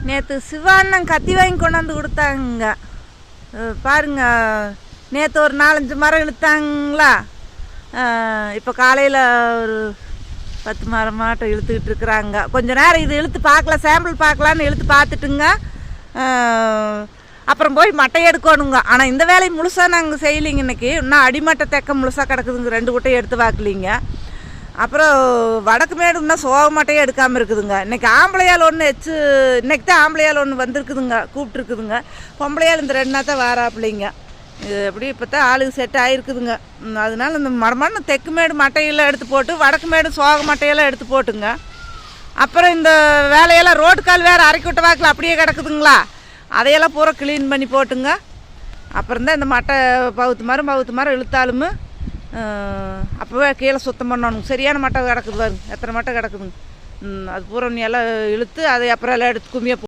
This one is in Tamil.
நேற்று சிவாண்ணன் கத்தி வாங்கி கொண்டாந்து கொடுத்தாங்க பாருங்க. நேற்று ஒரு 4-5 மரம் இழுத்தாங்களா. இப்போ காலையில் ஒரு 10 மரம் மாட்டம் இழுத்துக்கிட்டு இருக்கிறாங்க. கொஞ்சம் நேரம் இது இழுத்து பார்க்கலாம், சாம்பிள் பார்க்கலான்னு இழுத்து பார்த்துட்டுங்க. அப்புறம் போய் மட்டை எடுக்கணுங்க. ஆனால் இந்த வேலையை முழுசாக நாங்கள் செய்யலைங்க. இன்றைக்கி இன்னும் அடிமட்டை தெக்க முழுசாக கிடக்குதுங்க. 2 குட்டையை எடுத்து பார்க்கலிங்க. அப்புறம் வடக்கு மேடு இன்னும் சோக மட்டையே எடுக்காமல் இருக்குதுங்க. இன்றைக்கி ஆம்பளையால் ஒன்று இன்றைக்கி தான் ஆம்பளையால் ஒன்று வந்திருக்குதுங்க, கூப்பிட்டுருக்குதுங்க. பொம்பளையால் இந்த 2 நாள் தான் வாராப்பிள்ளைங்க. இது எப்படி இப்போ தான் ஆளுக்கு செட் ஆகிருக்குதுங்க. அதனால இந்த மரமான தெற்கு மேடு மட்டையெல்லாம் எடுத்து போட்டு வடக்கு மேடு சோக மட்டையெல்லாம் எடுத்து போட்டுங்க. அப்புறம் இந்த வேலையெல்லாம் ரோட்டு கால் வேறு அரைக்கிட்ட வாக்கில் அப்படியே கிடக்குதுங்களா, அதையெல்லாம் பூரா க்ளீன் பண்ணி போட்டுங்க. அப்புறம் தான் இந்த மட்டை பவுத்து மரம் இழுத்தாலும் அப்போவே கீழே சுத்தம் பண்ணணும். சரியான மட்டை கிடக்குது பாருங்க, எத்தனை மட்டை கிடக்குதுங்க. அது பூரா நீ எல்லாம் இழுத்து அதை அப்புறம் எல்லாம் எடுத்து கும்மியாக